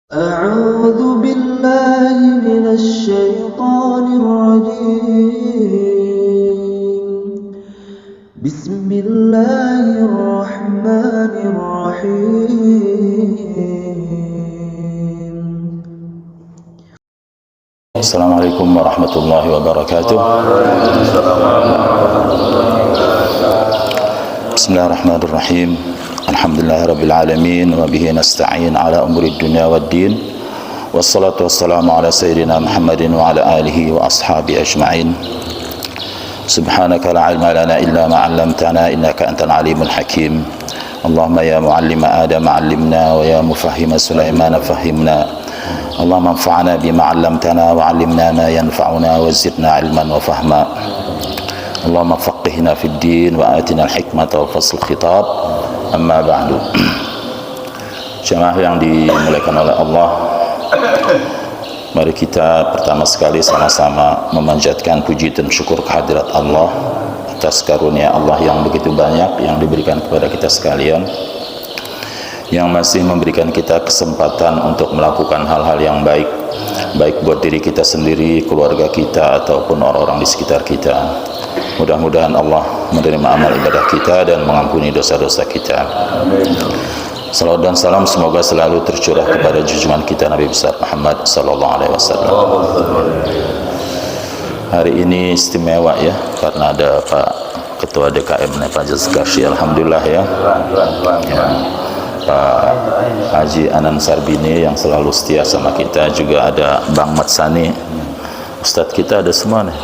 أعوذ بالله من الشيطان الرجيم بسم الله الرحمن الرحيم السلام عليكم ورحمة الله وبركاته. بسم الله الرحمن الرحيم. الحمد لله رب العالمين وبه نستعين على أمور الدنيا والدين والصلاة والسلام على سيدنا محمد وعلى آله وأصحابه أجمعين. سبحانك لا علم لنا إلا ما علمتنا إنك أنت العليم الحكيم. اللهم يا معلم آدم علمنا ويا مفهم سليمان فهمنا. اللهم انفعنا بما علمتنا وعلمنا ما ينفعنا وزدنا علما وفهما. اللهم فقهنا في الدين وآتنا الحكمة وفصل الخطاب. Amma ba'du. Jemaah yang dimuliakan oleh Allah, mari kita pertama sekali sama-sama memanjatkan puji dan syukur kehadirat Allah atas karunia Allah yang begitu banyak yang diberikan kepada kita sekalian, yang masih memberikan kita kesempatan untuk melakukan hal-hal yang baik, baik buat diri kita sendiri, keluarga kita, ataupun orang-orang di sekitar kita. Mudah-mudahan Allah menerima amal ibadah kita dan mengampuni dosa-dosa kita. Salawat dan salam semoga selalu tercurah kepada junjungan kita Nabi besar Muhammad sallallahu alaihi wasallam. Hari ini istimewa ya, karena ada Pak Ketua DKM Pak Jazkarsy, alhamdulillah ya. Pak Haji Anan Sarbini yang selalu setia sama kita, juga ada Bang Mat Sani. Ustadz kita ada semua nih,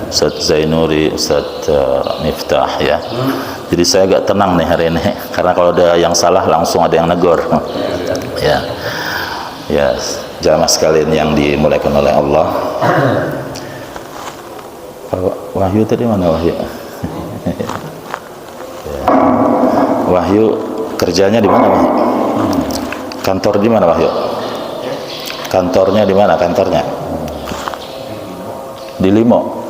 Ustadz Zainuri, Ustadz Miftah ya. Jadi saya agak tenang nih hari ini, karena kalau ada yang salah langsung ada yang negor. Ya, ya, jamaah sekalian yang dimuliakan oleh Allah. Wahyu tadi mana Wahyu? Wahyu kerjanya di mana Wahyu? Kantor di mana Wahyu? Kantornya di mana kantornya? Di Limo.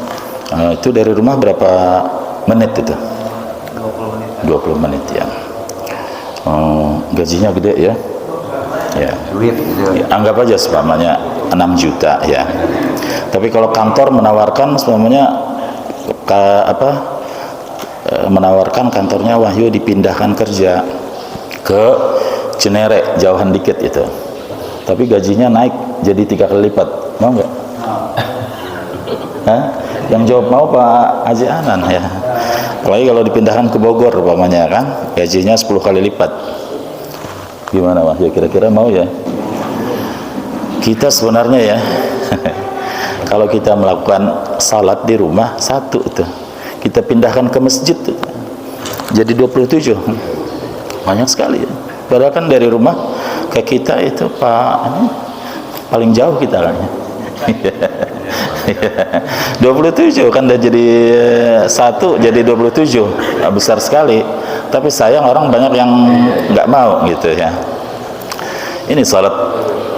Itu dari rumah berapa menit itu? 20 menit ya. Gajinya gede ya? Ya. Ya, anggap aja semuanya 6 juta ya. Tapi kalau kantor menawarkan semuanya menawarkan kantornya Wahyu dipindahkan kerja ke Cinere, jauhan dikit itu. Tapi gajinya naik jadi 3 kali lipat. Mau nggak? Hah? Yang jawab mau Pak Haji Anan ya. Apalagi kalau dipindahkan ke Bogor umpamanya kan, gajinya 10 kali lipat. Gimana Wahyu, kira-kira mau ya? Kita sebenarnya ya kalau kita melakukan salat di rumah satu tuh, kita pindahkan ke masjid tuh, jadi 27. Banyak sekali ya. Padahal kan dari rumah ke kita itu paling jauh kita kan ya. 27 kan udah jadi 1 jadi 27, besar sekali. Tapi sayang orang banyak yang nggak mau gitu ya. Ini salat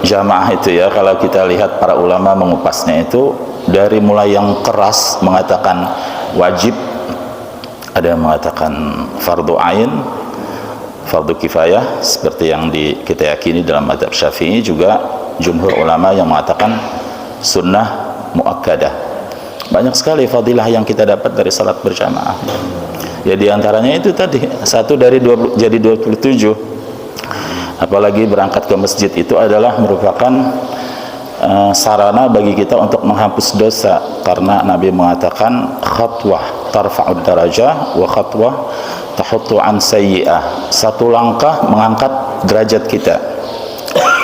jamaah itu ya, kalau kita lihat para ulama mengupasnya itu dari mulai yang keras mengatakan wajib, ada yang mengatakan fardu ain, fardu kifayah seperti yang kita yakini dalam mazhab Syafi'i, juga jumhur ulama yang mengatakan sunnah muakkadah. Banyak sekali fadilah yang kita dapat dari salat berjamaah. Ya diantaranya itu tadi, 1 dari 20 jadi 27. Apalagi berangkat ke masjid itu adalah merupakan sarana bagi kita untuk menghapus dosa, karena Nabi mengatakan khatwah tarfa'ud darajah wa khatwah tahuttu an sayyi'ah. 1 langkah mengangkat derajat kita,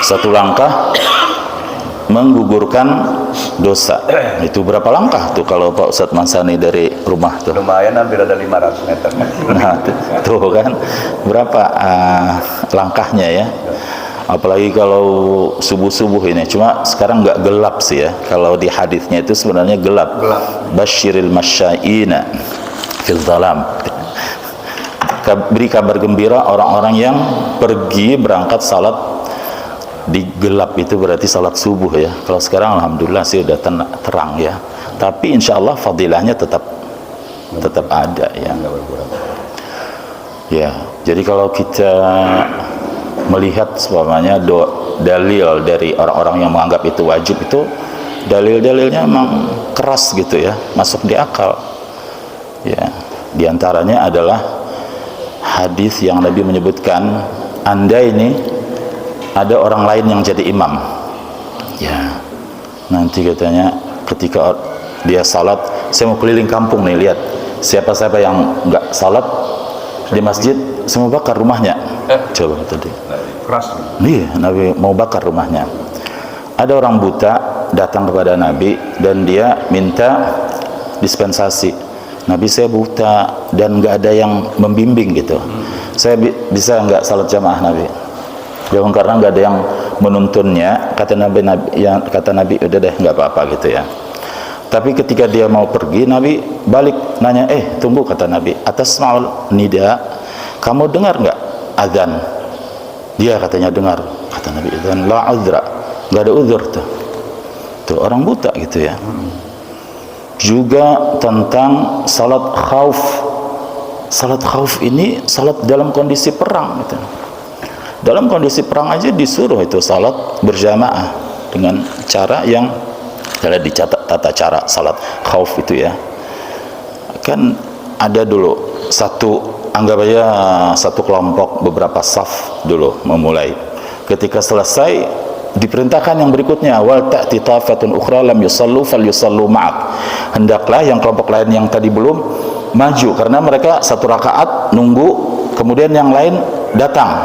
1 langkah menggugurkan dosa. Itu berapa langkah tuh kalau Pak Ustadz Mansani dari rumah tuh? Lumayan, hampir ada 500 meter. Nah tuh kan berapa langkahnya ya. Apalagi kalau subuh-subuh ini. Cuma sekarang nggak gelap sih ya. Kalau di hadisnya itu sebenarnya gelap. Basyiril masya'ina fil dhalam. Beri kabar gembira orang-orang yang pergi berangkat salat di gelap, itu berarti salat subuh ya. Kalau sekarang alhamdulillah sih udah terang ya. Tapi insya Allah fadilahnya tetap ada ya. Ya, jadi kalau kita melihat semuanya dalil dari orang-orang yang menganggap itu wajib itu dalil-dalilnya memang keras gitu ya, masuk di akal. Ya, di antaranya adalah hadis yang Nabi menyebutkan, Anda ini ada orang lain yang jadi imam. Ya, nanti katanya ketika dia salat, saya mau keliling kampung nih, lihat siapa-siapa yang nggak salat di masjid, saya mau bakar rumahnya. Coba tadi. Keras. Iya, Nabi mau bakar rumahnya. Ada orang buta datang kepada Nabi dan dia minta dispensasi. Nabi, saya buta dan nggak ada yang membimbing gitu. Saya bisa nggak salat jamaah Nabi? Jangan, karena nggak ada yang menuntunnya. Kata Nabi udah deh, nggak apa-apa gitu ya. Tapi ketika dia mau pergi, Nabi balik nanya, tunggu, kata Nabi, atas ma'ul nida, kamu dengar nggak azan? Dia katanya dengar. Kata Nabi, azan la uzra, nggak ada uzur tuh orang buta gitu ya. Juga tentang salat khauf. Salat khauf ini salat dalam kondisi perang gitu. Dalam kondisi perang aja disuruh itu salat berjamaah dengan cara yang kalau dicatat tata cara salat khauf itu ya. Kan ada dulu anggap aja satu kelompok, beberapa saf dulu memulai. Ketika selesai diperintahkan yang berikutnya, wal ta'ti tafatun ukhra lam yusallu falyusallu ma'ak. Hendaklah yang kelompok lain yang tadi belum maju, karena mereka satu rakaat nunggu, kemudian yang lain datang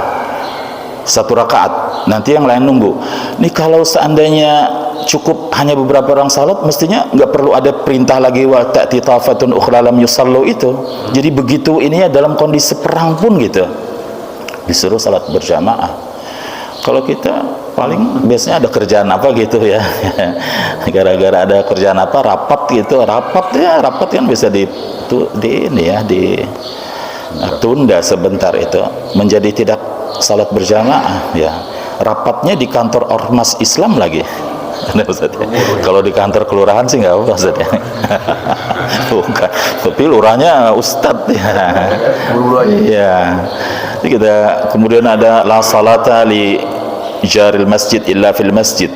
satu rakaat, nanti yang lain nunggu. Ini kalau seandainya cukup hanya beberapa orang salat, mestinya nggak perlu ada perintah lagi wa ta'ti tafatun ukhra lam yusallu itu. Jadi begitu ininya dalam kondisi perang pun gitu disuruh salat berjamaah. Kalau kita paling biasanya ada kerjaan apa gitu ya, gara-gara ada kerjaan apa, rapat kan bisa ditunda sebentar, itu menjadi tidak salat berjamaah ya. Rapatnya di kantor ormas Islam lagi. Kalau di kantor kelurahan sih nggak apa Ustaz ya. Bukan, tapi lurahnya ustadz ya. Ya. Jadi kita kemudian ada la salata li jaril masjid illa fil masjid.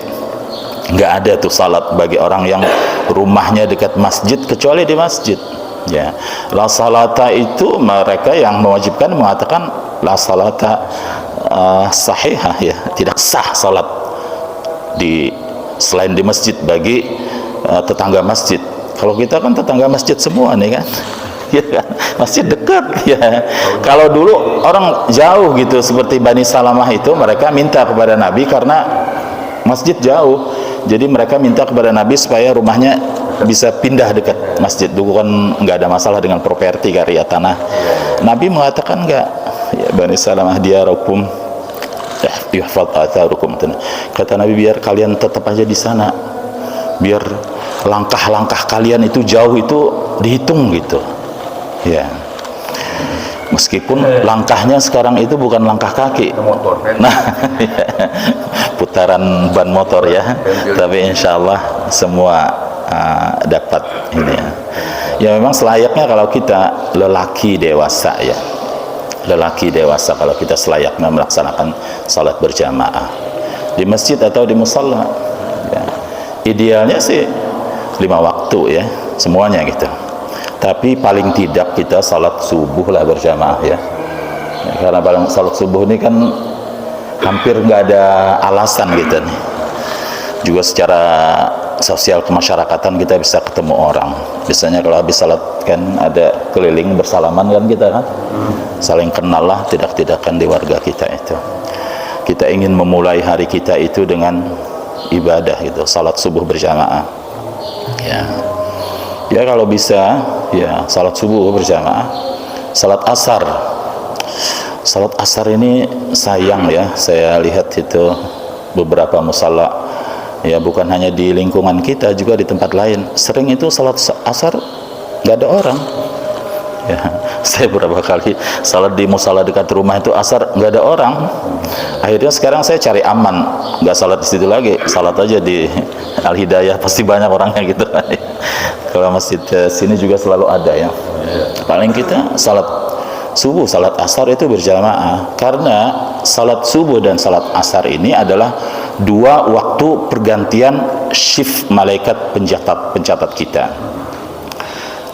Nggak ada tuh salat bagi orang yang rumahnya dekat masjid kecuali di masjid. Ya. La salata itu mereka yang mewajibkan mengatakan la salata sahihah ya, tidak sah salat selain di masjid bagi tetangga masjid. Kalau kita kan tetangga masjid semua nih kan. Ya kan? Masjid dekat ya. Kalau dulu orang jauh gitu seperti Bani Salamah itu, mereka minta kepada Nabi karena masjid jauh. Jadi mereka minta kepada Nabi supaya rumahnya bisa pindah dekat masjid. Dulu kan nggak ada masalah dengan properti karya tanah. Nabi mengatakan enggak. Ya, Bani Salamah diarukum yahfaz atharukum. Kata Nabi, biar kalian tetap aja di sana. Biar langkah-langkah kalian itu jauh itu dihitung gitu. Ya. Meskipun langkahnya sekarang itu bukan langkah kaki. Nah, putaran ban motor ya. Tapi insya Allah semua dapat ini ya. Ya memang selayaknya kalau kita lelaki dewasa ya. Lelaki dewasa kalau kita selayaknya melaksanakan salat berjamaah di masjid atau di musalla ya. Idealnya sih 5 waktu ya, semuanya gitu. Tapi paling tidak kita salat subuh lah berjamaah ya. Karena paling salat subuh ini kan hampir nggak ada alasan gitu nih. Juga secara sosial kemasyarakatan kita bisa ketemu orang. Biasanya kalau habis salat kan ada keliling bersalaman kan kita kan. Saling kenal lah, tidak-tidakan di warga kita itu. Kita ingin memulai hari kita itu dengan ibadah gitu, salat subuh berjamaah. Ya. Ya kalau bisa ya salat subuh berjamaah. Salat asar. Salat asar ini sayang ya, saya lihat itu beberapa musalla ya, bukan hanya di lingkungan kita, juga di tempat lain. Sering itu salat asar nggak ada orang. Ya, saya beberapa kali salat di musalla dekat rumah itu asar nggak ada orang. Akhirnya sekarang saya cari aman, nggak salat di situ lagi, salat aja di Al Hidayah, pasti banyak orangnya gitu. Kalau masjid sini juga selalu ada ya. Paling kita salat subuh, salat asar itu berjamaah. Karena salat subuh dan salat asar ini adalah dua waktu pergantian shift malaikat pencatat kita.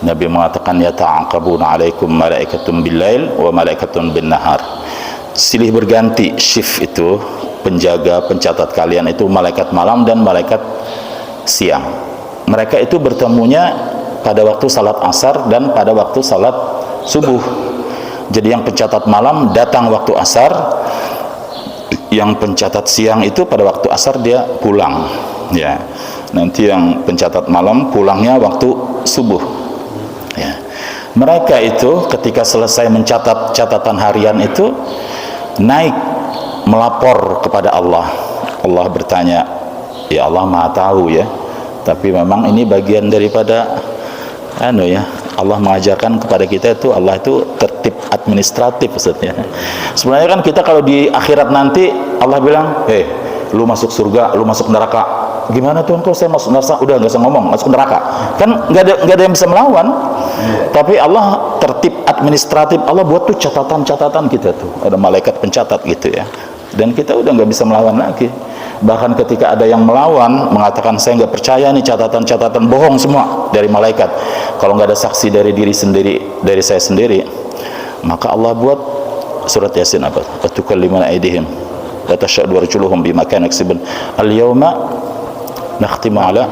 Nabi mengatakan yata'aqabuna alaikum malaikatun bil-lail wa malaikatun bin-nahar. Silih berganti shift itu, penjaga pencatat kalian itu malaikat malam dan malaikat siang. Mereka itu bertemunya pada waktu salat asar dan pada waktu salat subuh. Jadi yang pencatat malam datang waktu asar, yang pencatat siang itu pada waktu asar dia pulang, ya. Nanti yang pencatat malam pulangnya waktu subuh. Ya. Mereka itu ketika selesai mencatat catatan harian itu naik melapor kepada Allah. Allah bertanya, ya Allah Maha tahu ya, tapi memang ini bagian daripada ya, Allah mengajarkan kepada kita itu, Allah itu tertib administratif maksudnya. Sebenarnya kan kita kalau di akhirat nanti Allah bilang, lu masuk surga, lu masuk neraka. Gimana Tuhan kalau saya masuk neraka? Udah nggak usah ngomong, masuk neraka. Kan nggak ada yang bisa melawan. Tapi Allah tertib administratif, Allah buat tuh catatan-catatan kita tuh. Ada malaikat pencatat gitu ya. Dan kita udah nggak bisa melawan lagi. Bahkan ketika ada yang melawan, mengatakan saya nggak percaya nih catatan-catatan, bohong semua dari malaikat. Kalau nggak ada saksi dari diri sendiri, dari saya sendiri, maka Allah buat surat Yasin apa? Watukallimuna aydihim wa tashhadu arjuluhum bima kanu yaksibun. Al-yauma nakhtimu ala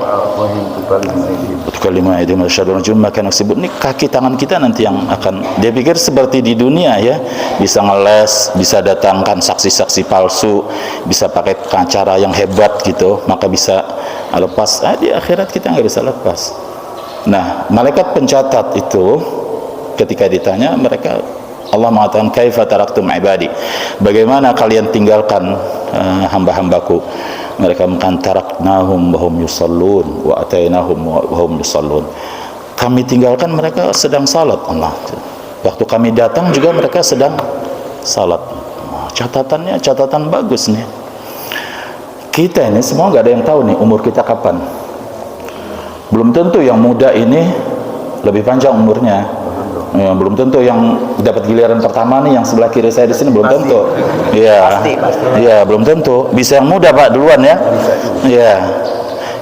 watukallimuna aydihim wa tashhadu arjuluhum bima kanu yaksibun. Ini kaki tangan kita nanti yang akan, dia pikir seperti di dunia ya, bisa ngeles, bisa datangkan saksi-saksi palsu, bisa pakai cara yang hebat gitu, maka bisa lepas. Di akhirat kita nggak bisa lepas. Nah, malaikat pencatat itu ketika ditanya, mereka, Allah mengatakan kaifa taraktum ibadi, bagaimana kalian tinggalkan hamba-hambaku? Mereka mengatakan taraknahum wa hum yusallun wa atainahum wa hum yusallun. Kami tinggalkan mereka sedang salat. Allah, waktu kami datang juga mereka sedang salat. Catatannya catatan bagus nih. Kita ini semua nggak ada yang tahu nih umur kita kapan. Belum tentu yang muda ini lebih panjang umurnya. Ya, belum tentu yang dapat giliran pertama nih yang sebelah kiri saya di sini belum tentu. Iya. Iya, belum tentu. Bisa yang muda Pak duluan ya. Iya.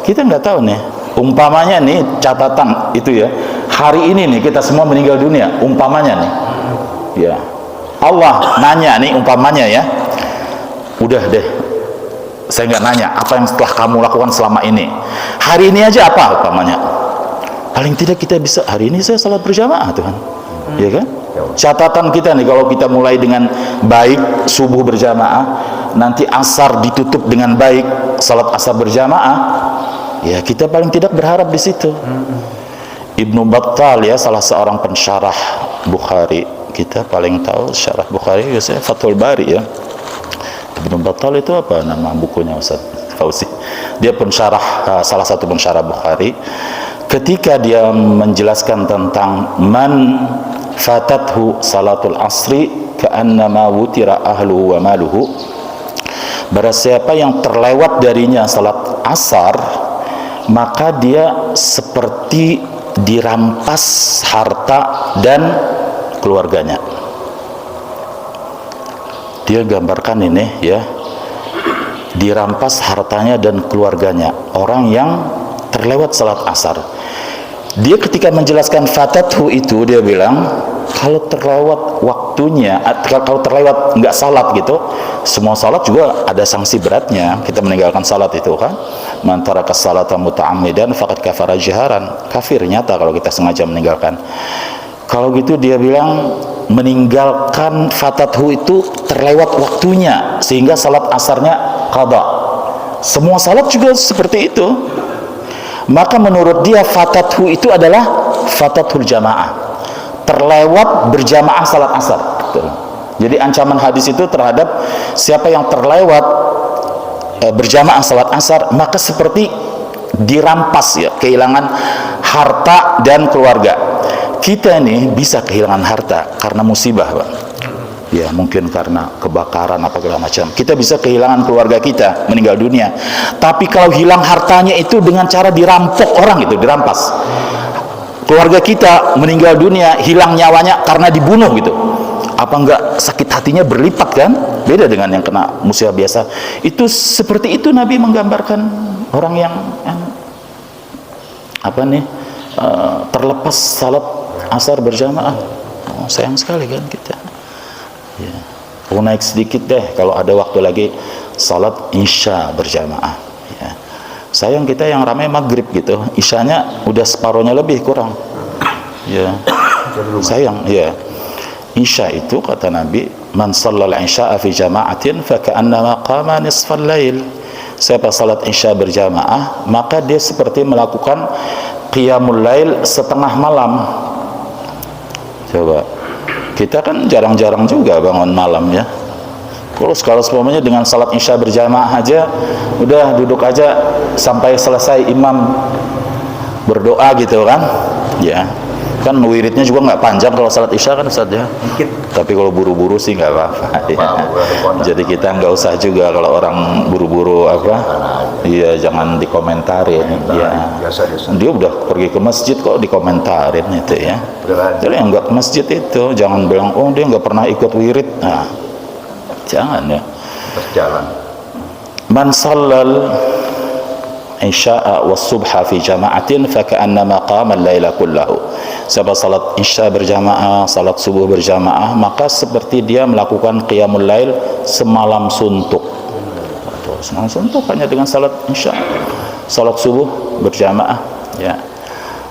Kita nggak tahu nih. Umpamanya nih catatan itu ya. Hari ini nih kita semua meninggal dunia. Umpamanya nih. Ya. Allah nanya nih umpamanya ya. Udah deh. Saya nggak nanya apa yang setelah kamu lakukan selama ini. Hari ini aja apa umpamanya. Paling tidak kita bisa, hari ini saya salat berjamaah Tuhan. Ya kan? Catatan kita nih kalau kita mulai dengan baik subuh berjamaah, nanti asar ditutup dengan baik salat asar berjamaah, ya kita paling tidak berharap di situ. Ibnu Battal ya, salah seorang pensyarah Bukhari, kita paling tahu syarah Bukhari biasanya Fathul Bari ya. Ibnu Battal itu apa nama bukunya Ustaz Fauzi? Dia pensyarah, salah satu pensyarah Bukhari. Ketika dia menjelaskan tentang man fatathu salatul asri ka'annama wutira ahluhu wa maluhu, barang siapa yang terlewat darinya salat asar, maka dia seperti dirampas harta dan keluarganya. Dia gambarkan ini ya, dirampas hartanya dan keluarganya orang yang terlewat salat asar. Dia ketika menjelaskan fatathu itu, dia bilang kalau terlewat waktunya, kalau terlewat nggak salat gitu, semua salat juga ada sanksi beratnya. Kita meninggalkan salat itu kan, man taraka salata muta'ammidan faqad kafara jiharan, kafir nyata kalau kita sengaja meninggalkan. Kalau gitu dia bilang meninggalkan fatathu itu terlewat waktunya sehingga salat asarnya qada. Semua salat juga seperti itu. Maka menurut dia fatathu itu adalah fatathul jamaah, terlewat berjamaah salat asar. Jadi ancaman hadis itu terhadap siapa yang terlewat berjamaah salat asar, maka seperti dirampas ya, kehilangan harta dan keluarga. Kita ini bisa kehilangan harta karena musibah Pak. Ya mungkin karena kebakaran apa segala macam, kita bisa kehilangan keluarga kita meninggal dunia. Tapi kalau hilang hartanya itu dengan cara dirampok orang, itu dirampas. Keluarga kita meninggal dunia, hilang nyawanya karena dibunuh gitu, apa enggak sakit hatinya berlipat kan? Beda dengan yang kena musibah biasa. Itu seperti itu Nabi menggambarkan orang yang terlepas salat asar berjamaah. Sayang sekali kan kita. Ya. Naik sedikit deh kalau ada waktu lagi salat isya berjamaah. Ya. Sayang kita yang ramai maghrib gitu, isyanya udah separuhnya lebih kurang. Ya. Sayang, ya. Isya itu kata Nabi, man shallal isya'a fi jama'atin fa ka'annama qama nisfal lail. Siapa salat isya berjamaah, maka dia seperti melakukan qiyamul lail setengah malam. Coba. Kita kan jarang-jarang juga bangun malam ya. Kalau semuanya dengan salat isya berjamaah aja, udah duduk aja sampai selesai imam berdoa gitu kan. Ya. Kan wiridnya juga nggak panjang kalau salat isya kan Ustaz ya. Tapi kalau buru-buru sih nggak apa-apa ya. Jadi kita nggak usah juga kalau orang buru-buru iya jangan dikomentarin ya. Dia udah pergi ke masjid kok dikomentarin itu ya. Jadi yang nggak ke masjid itu jangan bilang oh dia nggak pernah ikut wirid. Nah, jangan ya. Berjalan. Man shallal isya'a was subha fi jama'atin fa ka'annama qama al-laila kullahu. Siapa salat isya berjamaah, salat subuh berjamaah, maka seperti dia melakukan qiyamul lail semalam suntuk. Semalam suntuk hanya dengan salat isya, salat subuh berjamaah ya.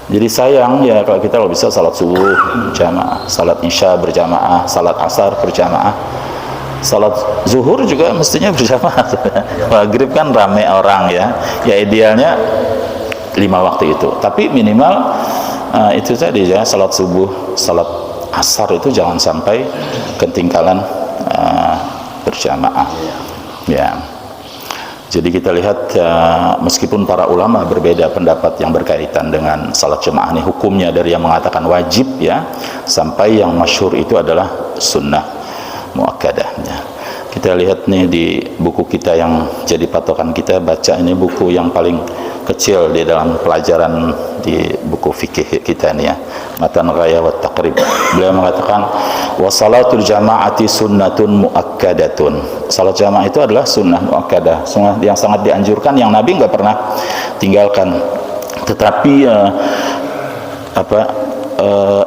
Jadi sayang ya kalau kita bisa salat subuh berjamaah, salat isya berjamaah, salat asar berjamaah. Salat zuhur juga mestinya berjamaah. Maghrib kan ramai orang ya. Ya idealnya 5 waktu itu. Tapi minimal itu tadi ya, salat subuh, salat asar itu jangan sampai ketinggalan berjamaah. Ya. Jadi kita lihat meskipun para ulama berbeda pendapat yang berkaitan dengan salat jamaah ini hukumnya dari yang mengatakan wajib ya sampai yang masyhur itu adalah sunnah muakkadah ya. Kita lihat nih di buku kita yang jadi patokan kita baca, ini buku yang paling kecil di dalam pelajaran di buku fikih kita nih ya, Matan Ghaya wa Taqrib. Beliau mengatakan wa salatul jama'ati sunnatun muakkadatun. Salat jamaah itu adalah sunnah muakkadah, sunnah yang sangat dianjurkan yang Nabi nggak pernah tinggalkan. Tetapi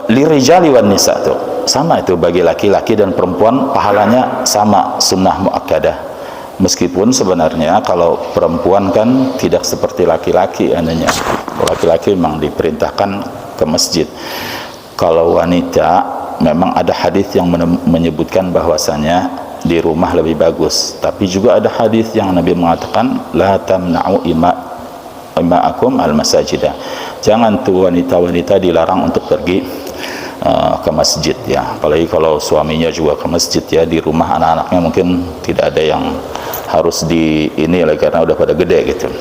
lirijali wan nisa tuh sama itu bagi laki-laki dan perempuan pahalanya sama sunnah muakkadah. Meskipun sebenarnya kalau perempuan kan tidak seperti laki-laki adanya. Laki-laki memang diperintahkan ke masjid. Kalau wanita memang ada hadis yang menyebutkan bahwasanya di rumah lebih bagus. Tapi juga ada hadis yang Nabi mengatakan la tamna'u ima'akum al-masajidah. Jangan tuh wanita-wanita dilarang untuk pergi ke masjid ya. Apalagi kalau suaminya juga ke masjid ya, di rumah anak-anaknya mungkin tidak ada yang harus di ini karena udah pada gede gitu.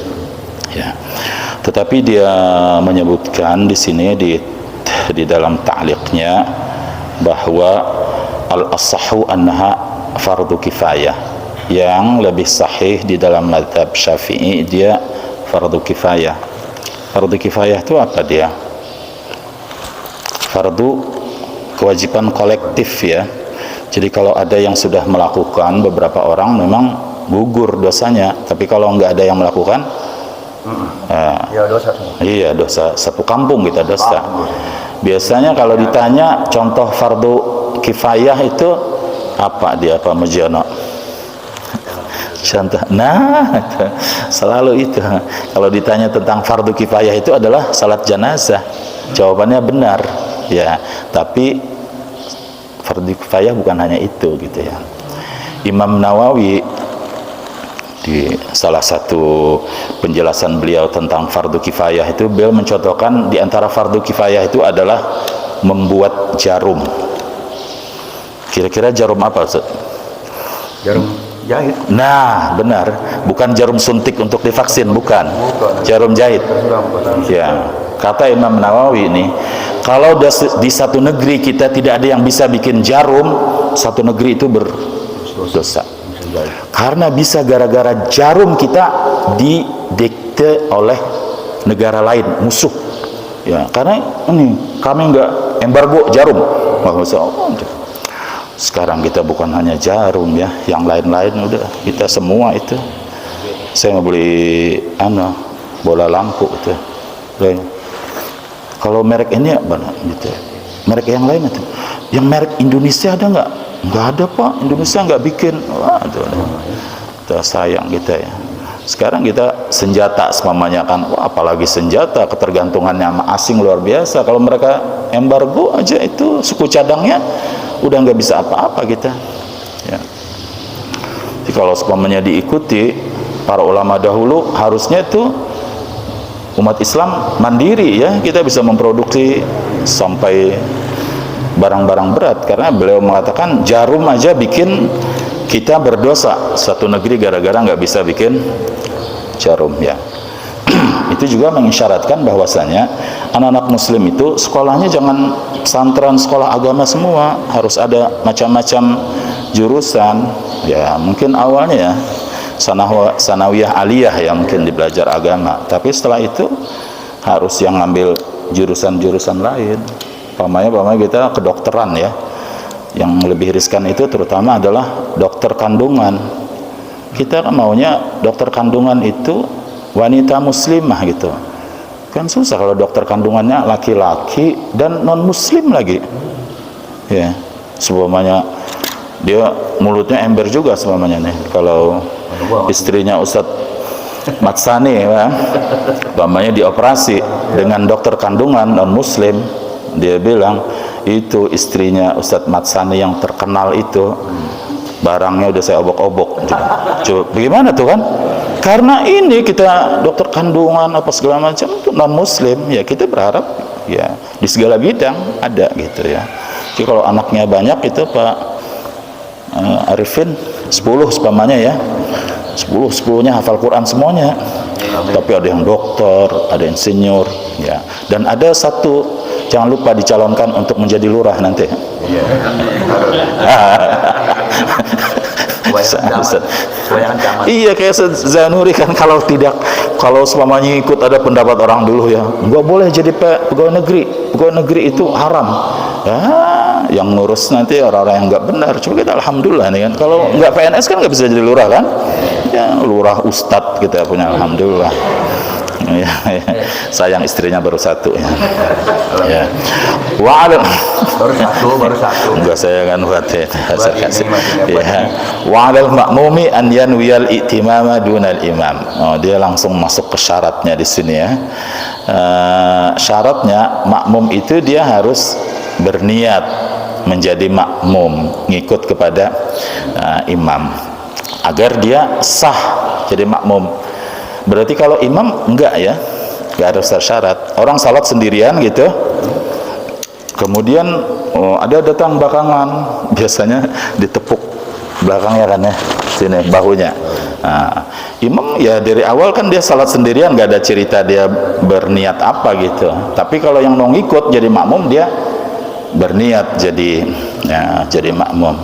Ya. Tetapi dia menyebutkan di sini di dalam ta'liqnya bahwa al-asahhu annaha fardu kifayah. Yang lebih sahih di dalam mazhab Syafi'i dia fardu kifayah. Fardu kifayah itu apa dia? Fardu kewajiban kolektif ya. Jadi kalau ada yang sudah melakukan beberapa orang memang gugur dosanya, tapi kalau nggak ada yang melakukan ya dosa semua. Iya, dosa satu kampung kita dosa. Biasanya kalau ditanya contoh fardu kifayah itu apa dia, Pak Mujiono? Contoh, selalu itu. Kalau ditanya tentang fardu kifayah itu adalah salat jenazah. Jawabannya benar. Ya, tapi fardu kifayah bukan hanya itu gitu ya. Imam Nawawi di salah satu penjelasan beliau tentang fardu kifayah itu beliau mencontohkan di antara fardu kifayah itu adalah membuat jarum. Kira-kira jarum apa, Ustaz? Jarum jahit. Nah, benar. Bukan jarum suntik untuk divaksin, bukan. Jarum jahit. Ya. Kata Imam Nawawi ini, kalau di satu negeri kita tidak ada yang bisa bikin jarum, satu negeri itu berdosa. Karena bisa gara-gara jarum kita didikte oleh negara lain, musuh. Ya, karena ini kami enggak embargo jarum. Sekarang kita bukan hanya jarum ya, yang lain-lain udah kita semua itu. Saya mau beli bola lampu itu. Kalau merek ini apa gitu? Merek yang lain itu. Yang merek Indonesia ada nggak? Nggak ada Pak. Indonesia nggak bikin. Waduh, sayang kita ya. Sekarang kita senjata semamanya kan, apalagi senjata, ketergantungannya sama asing luar biasa. Kalau mereka embargo aja itu suku cadangnya udah nggak bisa apa-apa kita. Ya. Jadi kalau semamanya diikuti para ulama dahulu, harusnya itu umat Islam mandiri ya, kita bisa memproduksi sampai barang-barang berat, karena beliau mengatakan jarum aja bikin kita berdosa satu negeri gara-gara nggak bisa bikin jarum ya. Itu juga mengisyaratkan bahwasanya anak-anak muslim itu sekolahnya jangan pesantren sekolah agama semua, harus ada macam-macam jurusan ya. Mungkin awalnya ya sanawiyah aliyah ya, mungkin belajar agama, tapi setelah itu harus yang ngambil jurusan-jurusan lain. Pamanya kita kedokteran ya, yang lebih riskan itu terutama adalah dokter kandungan. Kita kan maunya dokter kandungan itu wanita muslimah gitu, kan susah kalau dokter kandungannya laki-laki dan non muslim lagi ya. Sebelumnya dia mulutnya ember juga sebelumnya nih, kalau istrinya Ustadz Matsani ya, umpamanya dioperasi dengan dokter kandungan non muslim, dia bilang itu istrinya Ustadz Matsani yang terkenal itu barangnya udah saya obok-obok. Coba bagaimana tuh kan? Karena ini kita dokter kandungan apa segala macam itu non muslim ya, kita berharap ya di segala bidang ada gitu ya. Jadi kalau anaknya banyak itu Pak Arifin 10 umpamanya ya, 10-10-nya hafal Quran semuanya. Tapi ada yang dokter, ada insinyur ya. Dan ada satu, jangan lupa dicalonkan untuk menjadi lurah nanti. Iya. Iya, kayak Zanuri kan, kalau selamanya ikut ada pendapat orang dulu ya, nggak boleh jadi pegawai negeri itu haram ya. Yang ngurus nanti orang-orang yang nggak benar. Cuma kita alhamdulillah nih kan, kalau nggak PNS kan nggak bisa jadi lurah kan ya, lurah ustadz kita punya alhamdulillah ya, ya. Sayang istrinya baru satu ya, ya. Baru satu enggak, saya kan buat ya. Wa'alal ma'mumi an yanwiyal i'timama dunal imam. Dia langsung masuk ke syaratnya di sini ya. Syaratnya makmum itu dia harus berniat menjadi makmum, ngikut kepada imam agar dia sah jadi makmum. Berarti kalau imam enggak ya, enggak harus syarat. Orang salat sendirian gitu, kemudian ada datang belakangan, biasanya ditepuk belakangnya kan ya, sini bahunya. Nah, imam ya dari awal kan dia salat sendirian, nggak ada cerita dia berniat apa gitu. Tapi kalau yang mau ngikut jadi makmum, dia berniat jadi makmum.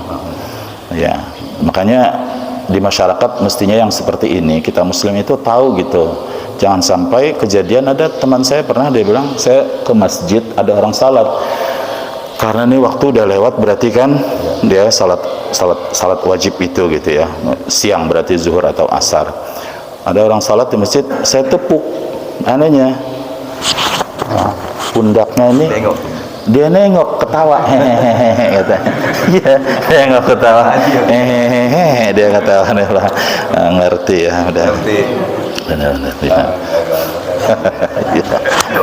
Ya, makanya di masyarakat mestinya yang seperti ini kita muslim itu tahu gitu. Jangan sampai kejadian, ada teman saya pernah dia bilang, saya ke masjid ada orang salat. Karena ini waktu udah lewat, berarti kan dia salat wajib itu gitu ya. Siang berarti zuhur atau asar. Ada orang salat di masjid, saya tepuk anehnya. Pundaknya ini dia nengok ketawa, hehehe kata. Iya, dia nengok ketawa, hehehe, dia ketawa lah. Ngerti ya, udah. Benar.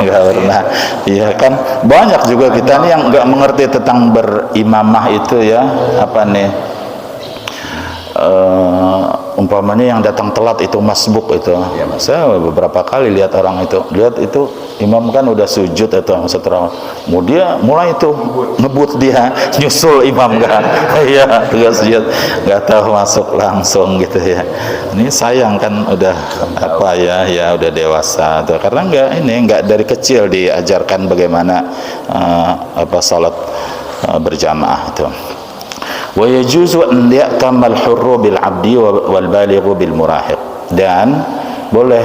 Nggak pernah. Iya kan, banyak juga kita nih yang nggak mengerti tentang berimamah itu ya. Apa nih? Umpamanya yang datang telat itu masbuk itu ya, saya beberapa kali lihat orang itu, lihat itu imam kan udah sujud itu setelah dia mulai itu ngebut dia nyusul imam kan iya juga sujud, nggak tahu masuk langsung gitu ya. Ini sayang kan udah apa ya udah dewasa tuh, karena nggak dari kecil diajarkan bagaimana salat berjamaah itu. Wa yajuzu an ya'tamal hurru bil 'abdi wal balighu bil murahiq. Dan boleh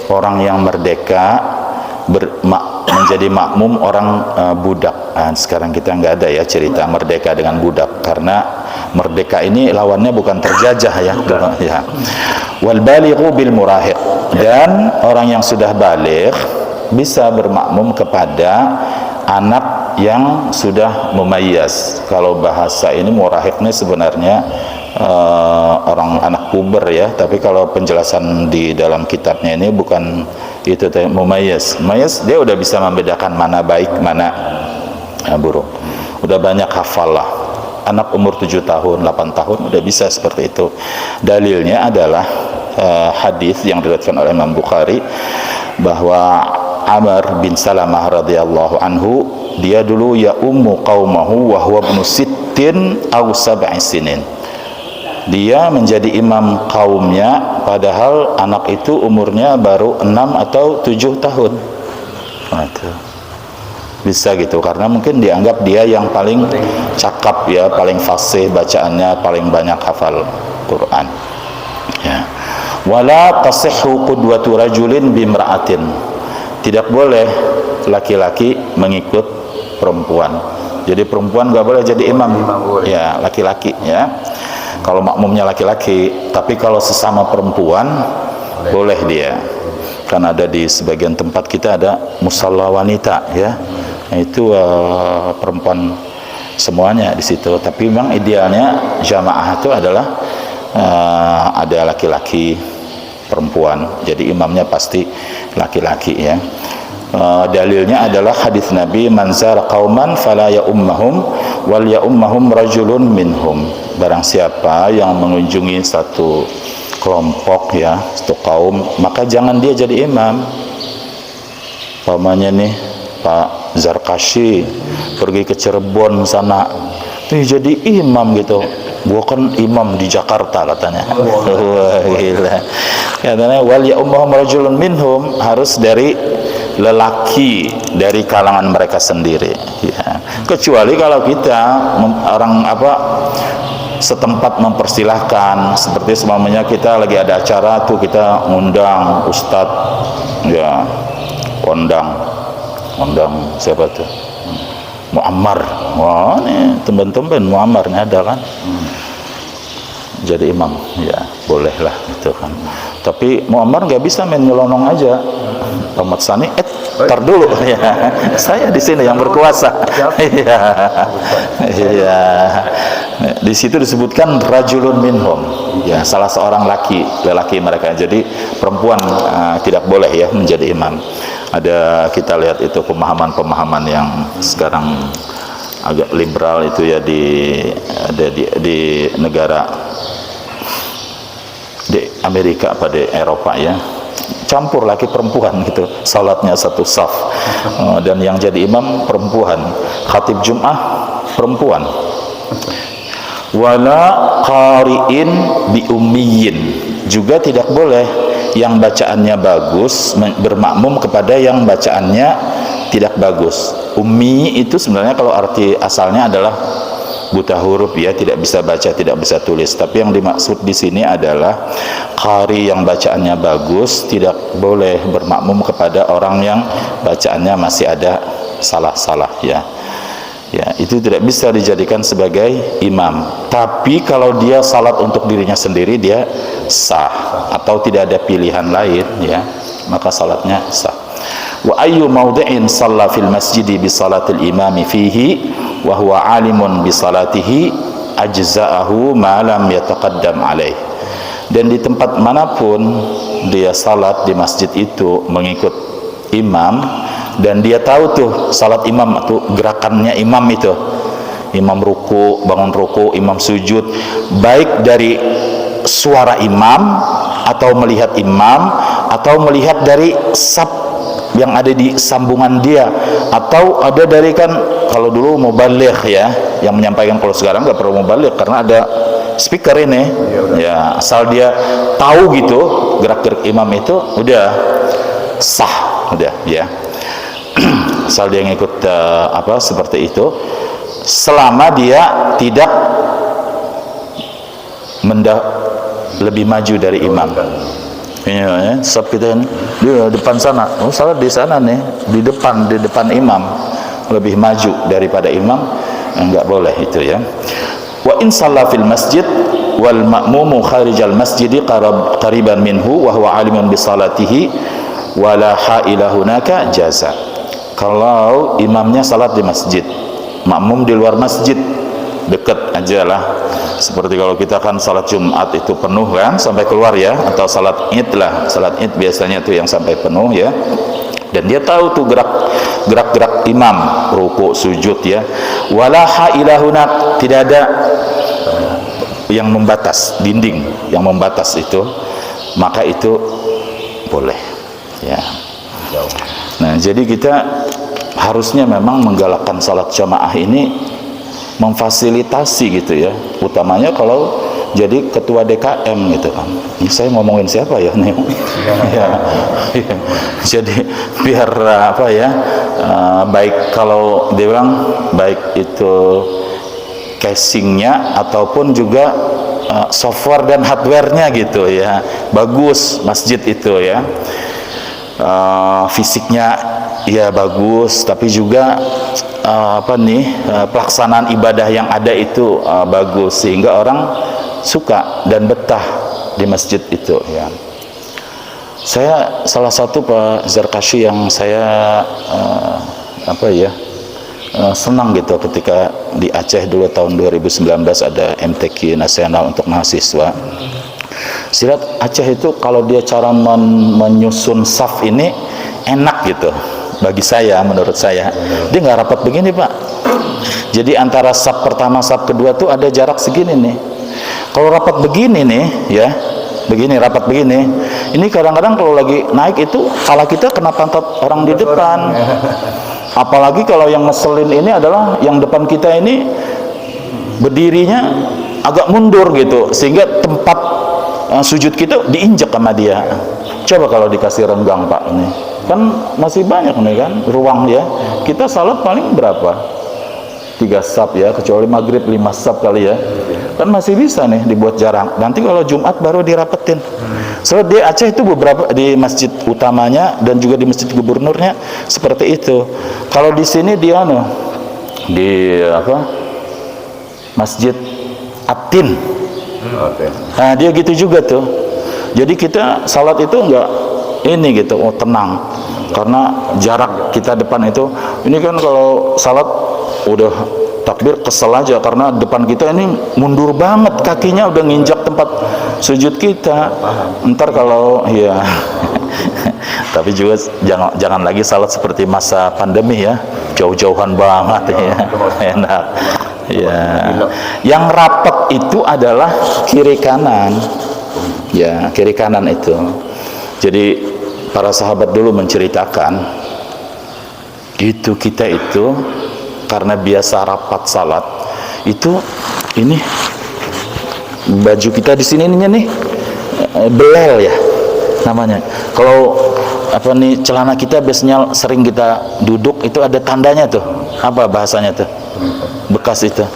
orang yang merdeka menjadi makmum orang budak. Nah, sekarang kita nggak ada ya cerita merdeka dengan budak, karena merdeka ini lawannya bukan terjajah ya. Ya. Wal balighu bil murahiq, dan orang yang sudah baligh bisa bermakmum kepada anak yang sudah mumayyaz. Kalau bahasa ini murahiq ini sebenarnya orang anak puber ya, tapi kalau penjelasan di dalam kitabnya ini bukan itu, mumayyaz. Mumayyaz dia udah bisa membedakan mana baik mana buruk, udah banyak hafal lah. Anak umur 7 tahun 8 tahun udah bisa seperti itu. Dalilnya adalah hadis yang diriwayatkan oleh Imam Bukhari bahwa Amr bin Salamah radhiyallahu anhu, dia dulu ya ummu qaumahu wa huwa ibnu sittin aw sab'i sinin. Dia menjadi imam kaumnya padahal anak itu umurnya baru 6 atau 7 tahun. Nah, itu bisa gitu, karena mungkin dianggap dia yang paling cakap ya, paling fasih bacaannya, paling banyak hafal Quran ya. Wala tasihhu qudwatu rajulin bimra'atin, tidak boleh laki-laki mengikut perempuan. Jadi perempuan gak boleh jadi imam ya, laki-laki ya. Kalau makmumnya laki-laki, tapi kalau sesama perempuan boleh dia. Kan ada di sebagian tempat kita ada musalla wanita ya, itu perempuan semuanya di situ. Tapi memang idealnya jamaah itu adalah ada laki-laki perempuan, jadi imamnya pasti laki-laki ya. Dalilnya adalah hadis Nabi, man zara qauman fala ya ummahum wal ya ummahum rajulun minhum. Barang siapa yang mengunjungi satu kelompok ya, satu kaum, maka jangan dia jadi imam. Pamannya nih Pak Zarkashi pergi ke Cirebon sana, jadi imam gitu. Gua kan imam di Jakarta katanya. Wah, gila. Katanya wal ya ummahum rajulun minhum, harus dari lelaki dari kalangan mereka sendiri ya. Kecuali kalau kita orang setempat mempersilahkan, seperti semuanya kita lagi ada acara tuh, kita ngundang ustadz ya, undang siapa tuh, Muammar. Wah, nih teman-teman Muammar nih ada kan, jadi imam ya, boleh lah itu kan. Tapi Muammar nggak bisa main nyelonong aja. Ahmad Sani, tar dulu ya, saya di sini yang berkuasa. Iya, iya. Di situ disebutkan rajulun minhum, ya, salah seorang lelaki mereka. Jadi perempuan tidak boleh ya menjadi imam. Ada, kita lihat itu pemahaman yang sekarang agak liberal itu ya, di negara di Amerika apa di Eropa ya, campur laki perempuan gitu, salatnya satu saf, dan yang jadi imam perempuan, khatib Jum'ah perempuan. Wala qari'in bi ummiyin, juga tidak boleh yang bacaannya bagus bermakmum kepada yang bacaannya tidak bagus. Ummi itu sebenarnya kalau arti asalnya adalah buta huruf ya, tidak bisa baca, tidak bisa tulis. Tapi yang dimaksud di sini adalah qari yang bacaannya bagus tidak boleh bermakmum kepada orang yang bacaannya masih ada salah-salah ya. Ya, itu tidak bisa dijadikan sebagai imam. Tapi kalau dia salat untuk dirinya sendiri, dia sah, atau tidak ada pilihan lain ya, maka salatnya sah. Wa ayyu mawdi'in shalla fil masjidi bi salatil imami fihi wa huwa alimun bi salatihi ajza'ahu ma lam yataqaddam alaih. Dan di tempat manapun dia salat di masjid itu mengikut imam, dan dia tahu tuh salat imam tuh gerakannya imam itu, imam ruku, bangun ruku, imam sujud, baik dari suara imam atau melihat imam atau melihat dari sab yang ada di sambungan dia, atau ada dari, kan kalau dulu mubaligh ya yang menyampaikan, kalau sekarang nggak perlu mubaligh karena ada speaker ini ya, asal dia tahu gitu gerak-gerik imam itu udah sah, udah ya. Asal dia ngikut seperti itu, selama dia tidak lebih maju dari imam Ya, sab kita di depan sana. Oh, salat di sana nih, di depan imam. Lebih maju daripada imam, enggak boleh itu ya. Wa in shalla fil masjid wal ma'mumu kharijal masjidi qariban minhu wa huwa alimun bi salatihi wala haila hunaka jaza. Kalau imamnya salat di masjid, makmum di luar masjid, dekat aja lah. Seperti kalau kita kan salat Jumat itu penuh kan sampai keluar ya, atau salat Id lah, salat Id biasanya tuh yang sampai penuh ya. Dan dia tahu tuh gerak-gerak imam, ruku, sujud ya. Wala haila hunak, tidak ada yang membatas, dinding yang membatas itu, maka itu boleh ya. Nah, jadi kita harusnya memang menggalakkan salat jamaah ini, memfasilitasi gitu ya, utamanya kalau jadi ketua DKM gitu kan. Ini saya ngomongin siapa ya nih? Ya. Jadi biar apa ya, baik kalau dia bilang baik itu casingnya ataupun juga software dan hardwarenya gitu ya, bagus masjid itu ya. Fisiknya ya bagus, tapi juga pelaksanaan ibadah yang ada itu bagus, sehingga orang suka dan betah di masjid itu ya. Saya salah satu Pak Zarkashi yang saya senang gitu ketika di Aceh dulu tahun 2019 ada MTQ nasional untuk mahasiswa. Silat Aceh itu kalau dia cara menyusun saf ini enak gitu bagi saya, menurut saya. Dia nggak rapat begini Pak. Jadi antara saf pertama saf kedua tuh ada jarak segini nih. Kalau rapat begini nih ya, begini rapat begini, ini kadang-kadang kalau lagi naik itu kepala kita kena pantat orang di depan. Apalagi kalau yang ngeselin ini adalah yang depan kita ini berdirinya agak mundur gitu, sehingga tempat sujud kita diinjak sama dia. Coba kalau dikasih renggang Pak, ini kan masih banyak nih kan ruang ya. Kita salat paling berapa? 3 saf ya, kecuali maghrib 5 saf kali ya. Kan masih bisa nih dibuat jarak. Nanti kalau Jumat baru dirapetin. Soalnya di Aceh itu beberapa, di masjid utamanya dan juga di masjid gubernurnya seperti itu. Kalau di sini dia di Masjid Atin. Nah, dia gitu juga tuh. Jadi kita salat itu enggak ini gitu, tenang. Karena jarak kita depan itu, ini kan kalau salat udah takbir kesel aja karena depan kita ini mundur banget, kakinya udah nginjak tempat sujud kita. Ntar kalau ya tapi juga jangan lagi salat seperti masa pandemi ya, jauh-jauhan banget ya, enak ya. Yang rapat itu adalah kiri kanan ya, kiri kanan itu. Jadi para sahabat dulu menceritakan itu, kita itu karena biasa rapat salat itu, ini baju kita di sini nih belel ya namanya. Kalau celana kita biasanya sering kita duduk itu ada tandanya tuh, apa bahasanya tuh, bekas itu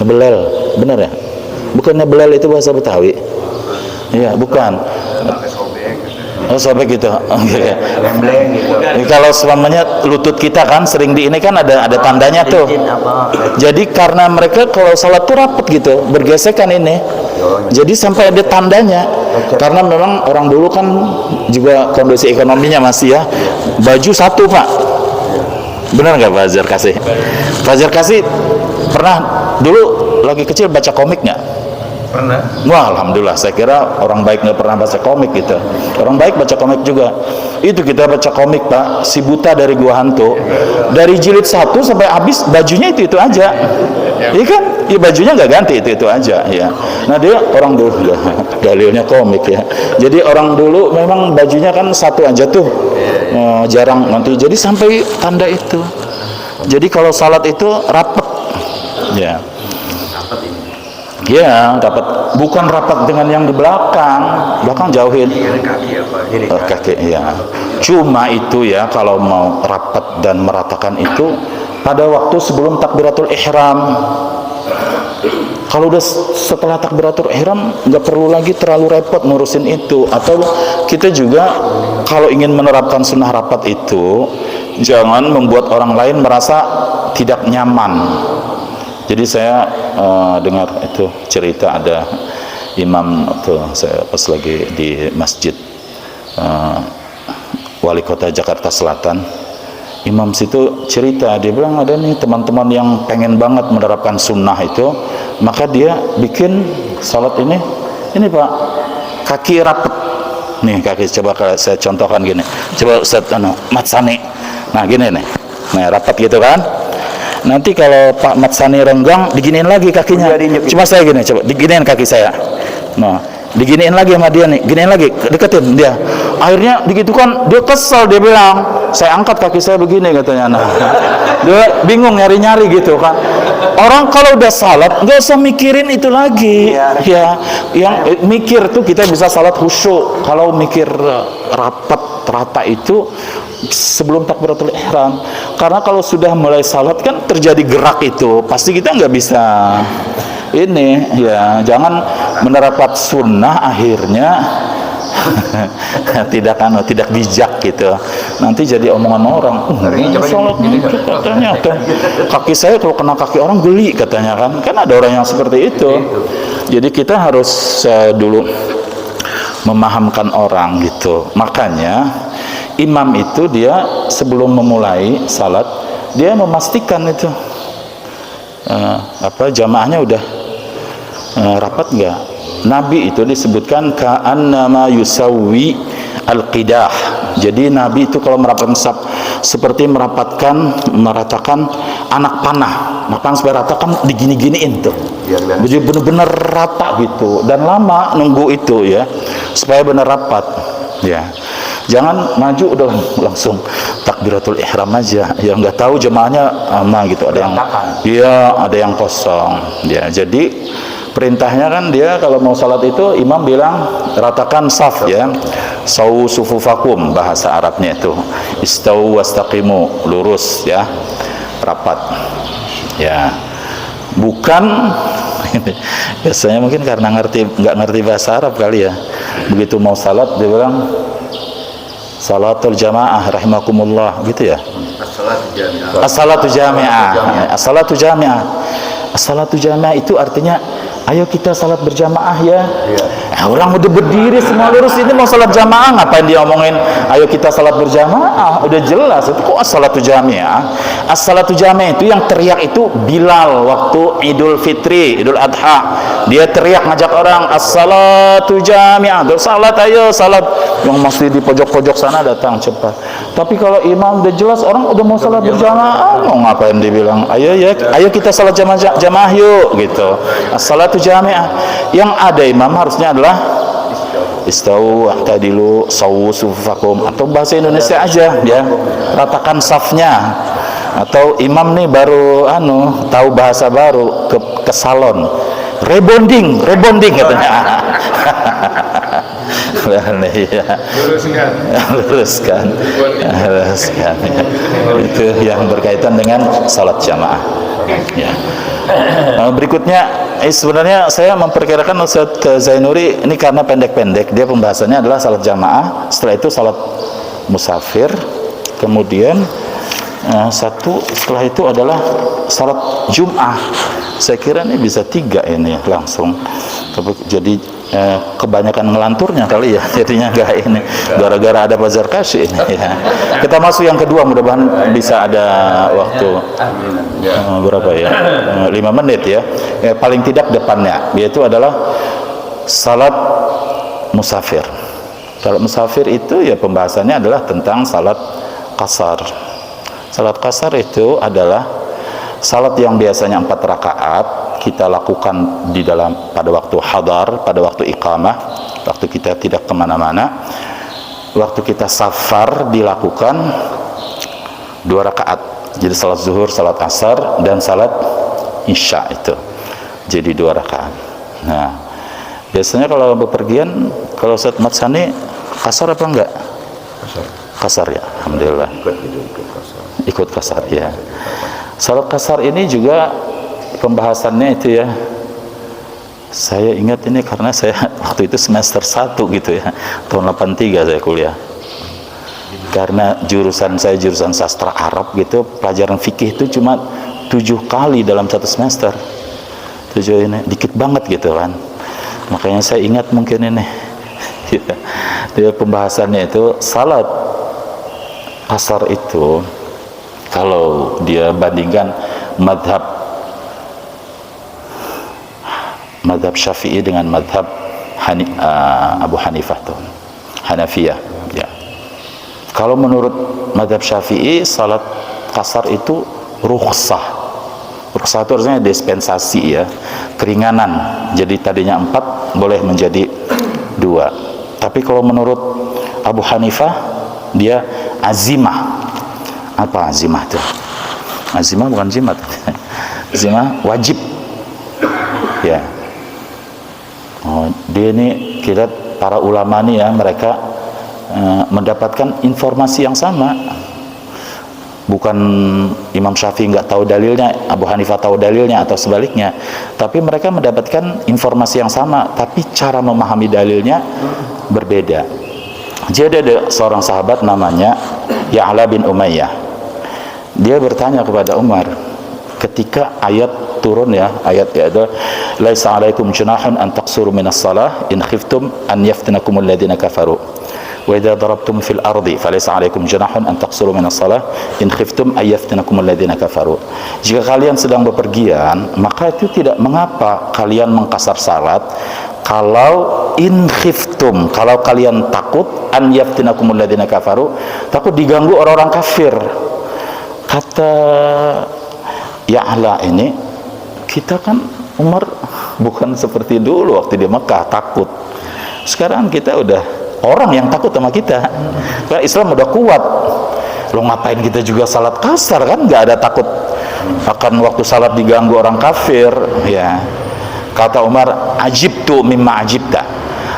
belel, bener ya? Bukannya belel itu bahasa Betawi? Iya, bukan. Oh, sobek gitu. Okay. Gitu. Kalau selamanya lutut kita kan sering di ini kan ada tandanya tuh. Jadi karena mereka kalau salat tuh rapet gitu, bergesekan ini. Jadi sampai ada tandanya. Karena memang orang dulu kan juga kondisi ekonominya masih ya. Baju satu Pak. Benar nggak Pak Zarkashi? Pak Zarkashi pernah dulu lagi kecil baca komik nggak? Pernah. Wah, alhamdulillah. Saya kira orang baik nggak pernah baca komik gitu. Orang baik baca komik juga. Itu kita baca komik Pak, Si Buta dari Gua Hantu. Dari jilid 1 sampai habis bajunya itu aja. Iya kan? Ya bajunya nggak ganti, itu aja ya. Nah dia orang dulu dalilnya komik ya. Jadi orang dulu memang bajunya kan satu aja tuh, jarang nanti. Jadi sampai tanda itu. Jadi kalau salat itu rapet ya. Ya, dapat, bukan rapat dengan yang di belakang jauhin. Kaki ya. Cuma itu ya, kalau mau rapat dan meratakan itu pada waktu sebelum takbiratul ihram. Kalau udah setelah takbiratul ihram nggak perlu lagi terlalu repot ngurusin itu. Atau kita juga kalau ingin menerapkan sunnah rapat itu, jangan membuat orang lain merasa tidak nyaman. Jadi saya dengar itu cerita ada imam tuh, saya pas lagi di masjid wali kota Jakarta Selatan, imam situ cerita, dia bilang ada nih teman-teman yang pengen banget menerapkan sunnah itu, maka dia bikin salat ini Pak, kaki rapet nih, kaki coba saya contohkan gini, coba Ustaz Mat Sani, nah gini nih, nah rapat gitu kan, nanti kalau Pak Mat Sani renggang diginiin lagi kakinya, cuma saya gini, coba diginiin kaki saya, nah diginiin lagi sama dia nih, giniin lagi, deketin dia, akhirnya begitu kan dia kesel, dia bilang saya angkat kaki saya begini katanya, nah dia bingung nyari-nyari gitu kan. Orang kalau udah salat nggak usah mikirin itu lagi, ya yang mikir tuh kita bisa salat khusyuk. Kalau mikir rapat rata itu sebelum takbiratul ihram, karena kalau sudah mulai salat kan terjadi gerak itu, pasti kita nggak bisa ini, ya jangan menerapkan sunnah akhirnya tidak bijak gitu, nanti jadi omongan orang, sholatnya katanya kaki saya kalau kena kaki orang geli katanya, kan ada orang yang seperti itu. Jadi kita harus dulu memahamkan orang gitu. Makanya imam itu dia sebelum memulai salat dia memastikan itu jamaahnya udah rapat enggak. Nabi itu disebutkan ka'annama yusawwi al-qidah. Jadi Nabi itu kalau merapatkan saf seperti meratakan anak panah. Maka supaya rata kan digini-giniin tuh. Jadi benar-benar rata gitu, dan lama nunggu itu ya supaya benar rapat ya. Jangan maju udah langsung takbiratul ihram aja, ya nggak tahu jemaahnya gitu, ada yang ada yang kosong ya. Jadi perintahnya kan dia kalau mau salat itu imam bilang ratakan saf ya, sawu sufufakum bahasa Arabnya itu, istau wastaqimu, lurus ya, rapat ya, bukan biasanya mungkin karena nggak ngerti bahasa Arab kali ya, begitu mau salat dia bilang salatul jamaah rahimakumullah gitu ya, as-salatu jami'ah, as-salatu jami'ah, as-salatu jami'ah itu artinya ayo kita salat berjamaah ya. Orang udah berdiri semua lurus, ini mau salat jamaah, ngapain dia omongin ayo kita salat berjamaah? Udah jelas itu kok as-salatu jami'ah. As-salatu jami'ah itu yang teriak itu Bilal waktu Idul Fitri, Idul Adha. Dia teriak ngajak orang as-salatu jami'ah, salat ayo salat. Yang masih di pojok-pojok sana datang cepat. Tapi kalau imam udah jelas orang udah mau salat berjamaah, mau ngapain dibilang ayo ya, ayo kita salat jamaah yuk gitu. As-salatu jami'ah. Yang ada imam harusnya adalah istau tadilu sawu sufufakum, atau bahasa Indonesia aja ya, ratakan safnya. Atau imam nih baru tahu bahasa baru ke salon, rebonding katanya. Luruskan ya. Itu yang berkaitan dengan salat jamaah ya. Berikutnya sebenarnya saya memperkirakan Ustaz Zainuri ini karena pendek-pendek, dia pembahasannya adalah salat jamaah, setelah itu salat musafir, kemudian setelah itu adalah salat Jum'ah. Saya kira ini bisa 3 ini langsung. Jadi kebanyakan ngelanturnya kali ya, jadinya enggak ini gara-gara ada bazar kasih ini ya. Kita masuk yang kedua, mudah-mudahan bisa ada waktu berapa ya, 5 menit ya, paling tidak depannya, yaitu adalah salat musafir. Salat musafir itu ya pembahasannya adalah tentang salat qasar. Salat qasar itu adalah salat yang biasanya 4 rakaat kita lakukan di dalam pada waktu hadar, pada waktu iqamah, waktu kita tidak kemana-mana. Waktu kita safar dilakukan 2 rakaat. Jadi salat zuhur, salat asar, dan salat isya itu jadi 2 rakaat. Nah, biasanya kalau bepergian, kalau Ustaz Mat Sani kasar apa enggak? Kasar ya, alhamdulillah. Ikut kasar ya. Salat kasar ini juga pembahasannya itu ya Saya ingat ini karena saya waktu itu semester 1 gitu ya, tahun 83 saya kuliah. Karena jurusan saya jurusan sastra Arab gitu, pelajaran fikih itu cuma 7 kali dalam satu semester. 7 ini dikit banget gitu kan. Makanya saya ingat mungkin ini. Dia pembahasannya itu salat asar itu kalau dia bandingkan madhab Syafi'i dengan madhab Abu Hanifah tuh, Hanafiyah ya. Kalau menurut madhab Syafi'i salat qasar itu rukhsah itu artinya dispensasi ya, keringanan. Jadi tadinya 4 boleh menjadi 2. Tapi kalau menurut Abu Hanifah dia azimah. Apa azimah tuh? Azimah bukan jimat. Azimah wajib ya. Dia ini kira para ulama nih ya, mereka mendapatkan informasi yang sama. Bukan Imam Syafi'i nggak tahu dalilnya, Abu Hanifah tahu dalilnya atau sebaliknya, tapi mereka mendapatkan informasi yang sama, tapi cara memahami dalilnya berbeda. Jadi ada seorang sahabat namanya Ya'la bin Umayyah. Dia bertanya kepada Umar ketika ayat turun ya, ayat yaitu laisa 'alaikum junahun an taqsuru minas shalah in khiftum an yaftinakumul ladzina kafaru wa idza darabtum fil ardi falaysa 'alaikum junahun an taqsuru minas shalah in khiftum ay yaftinakumul ladzina kafaru. Jika kalian sedang bepergian, maka itu tidak mengapa kalian mengkasar salat kalau in khiftum, kalau kalian takut an yaftinakumul ladzina kafaru, takut diganggu orang-orang kafir. Kata Ya'la ini, kita kan Umar bukan seperti dulu waktu di Mekah takut. Sekarang kita udah orang yang takut sama kita. Karena Islam udah kuat. Lo ngapain kita juga salat kasar kan? Nggak ada takut akan waktu salat diganggu orang kafir. Ya. Kata Umar, ajibtu mimma ajibta.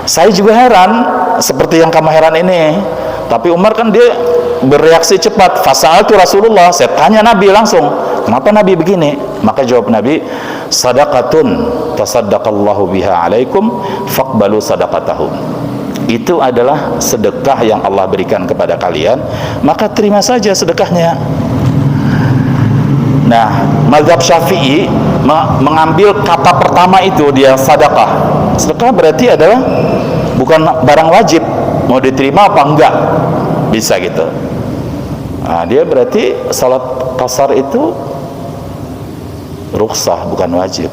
Saya juga heran seperti yang kamu heran ini. Tapi Umar kan dia bereaksi cepat. Fasa'altu Rasulullah. Saya tanya Nabi langsung. Kenapa Nabi begini? Maka jawab Nabi, sadaqatun tasaddaqallahu biha alaikum faqbalu sadaqatahu. Itu adalah sedekah yang Allah berikan kepada kalian, maka terima saja sedekahnya. Nah, mazhab Syafi'i mengambil kata pertama itu, dia sedekah. Sedekah berarti adalah bukan barang wajib, mau diterima apa enggak, bisa gitu. Nah, dia berarti salat qasar itu rukhsah, bukan wajib.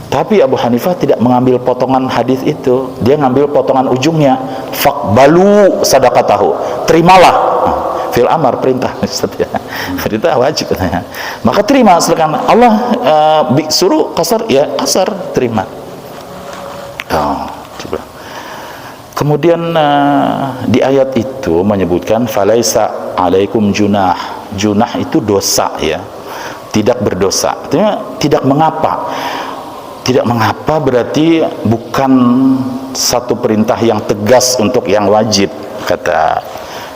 Tapi Abu Hanifah tidak mengambil potongan hadis itu, dia ngambil potongan ujungnya, faqbalu sadaqatahu, terimalah. Fil amar, perintah. Perintah wajib katanya. Maka terima, silakan. Allah suruh qasar, ya qasar, terima. Coba. Kemudian di ayat itu menyebutkan falaisa alaikum junah. Junah itu dosa ya. Tidak berdosa, artinya tidak mengapa. Tidak mengapa berarti bukan satu perintah yang tegas untuk yang wajib, kata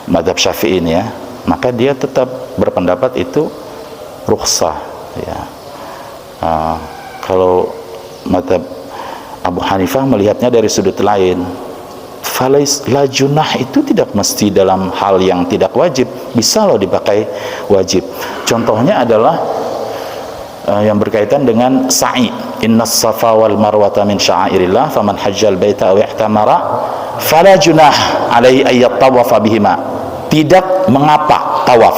mazhab Syafi'i ini ya. Maka dia tetap berpendapat itu rukhsah ya. Kalau mazhab Abu Hanifah melihatnya dari sudut lain. La junah itu tidak mesti dalam hal yang tidak wajib, bisa loh dipakai wajib. Contohnya adalah yang berkaitan dengan sa'i. Innas safa wal marwata min sya'airillah faman hajjal baita aw ihtamara fala junah alaihi ay yatawafa bihima. Tidak mengapa tawaf.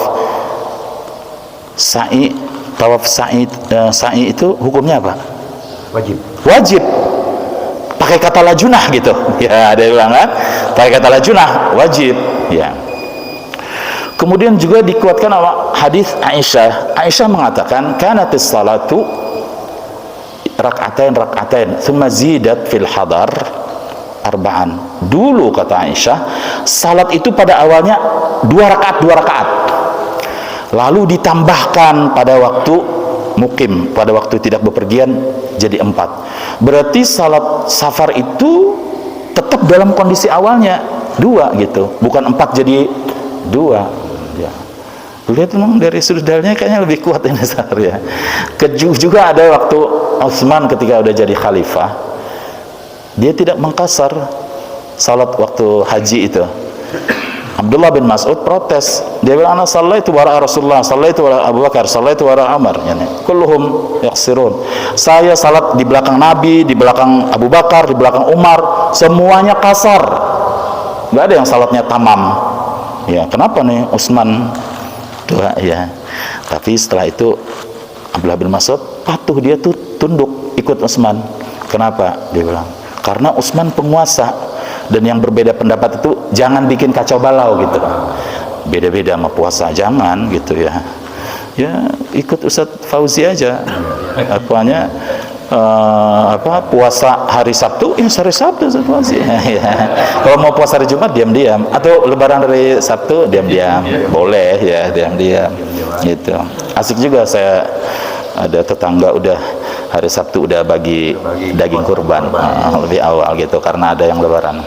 Sa'i, tawaf sa'i itu hukumnya apa? Wajib. Wajib. Pakai kata la junah gitu. Ya, ada yang bilang kan? Pakai kata la junah wajib, ya. Kemudian juga dikuatkan hadis Aisyah. Aisyah mengatakan, "Kanatis salatu rak'atain, thumma zidat fil hadar arba'an." Dulu kata Aisyah, salat itu pada awalnya 2 rakaat. Lalu ditambahkan pada waktu mukim, pada waktu tidak bepergian jadi 4. Berarti salat safar itu tetap dalam kondisi awalnya 2 gitu, bukan 4 jadi 2. Ya. Lihat memang dari sudut dalilnya kayaknya lebih kuat ini ya. Juga ada waktu Utsman ketika udah jadi khalifah, Dia tidak mengkasar salat waktu haji itu. Abdullah bin Mas'ud protes. Dia bilang, "Ana shallaitu wara Rasulullah, shallaitu wara Abu Bakar, shallaitu wara Umar." Yani, kulluhum yaksirun. Saya salat di belakang Nabi, di belakang Abu Bakar, di belakang Umar, semuanya kasar. Enggak ada yang salatnya tamam. Ya, kenapa nih Utsman? Tuh, ya. Tapi setelah itu Abdullah bin Mas'ud patuh, dia tuh tunduk ikut Utsman. Kenapa? Dia bilang, karena Utsman penguasa, dan yang berbeda pendapat itu jangan bikin kacau balau gitu. Beda-beda sama puasa, jangan gitu ya. Ya ikut Ustadz Fauzi aja. Apanya puasa hari Sabtu, ya hari Sabtu Ustadz Fauzi. Kalau mau puasa hari Jumat diam-diam, atau lebaran hari Sabtu diam-diam, boleh ya, diam-diam gitu. Asik juga, saya ada tetangga udah hari Sabtu udah bagi daging kurban lebih awal gitu, karena ada yang lebaran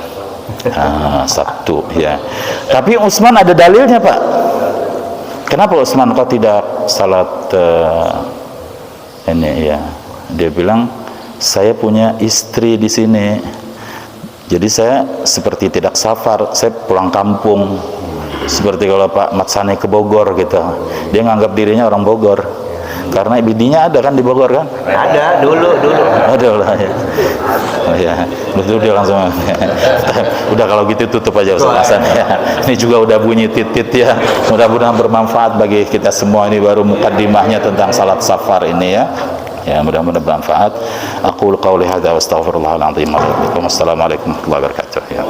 Sabtu ya. Tapi Utsman ada dalilnya, Pak. Kenapa Utsman kok tidak salat ini ya? Dia bilang, saya punya istri di sini, jadi saya seperti tidak safar, saya pulang kampung. Seperti kalau Pak Matsani ke Bogor gitu, dia nganggap dirinya orang Bogor. Karena bidinya ada kan di Bogor kan? Ada dulu. Ada lah ya. Oh ya, betul dia langsung. Udah kalau gitu tutup aja Ustaz Hasan ya. Ini juga udah bunyi titit ya. Mudah-mudahan bermanfaat bagi kita semua. Ini baru mukaddimahnya tentang salat safar ini ya. Ya, mudah-mudahan bermanfaat. Aqulu qauli hadza wa astaghfirullahal azim. Assalamualaikum warahmatullahi wabarakatuh. Ya.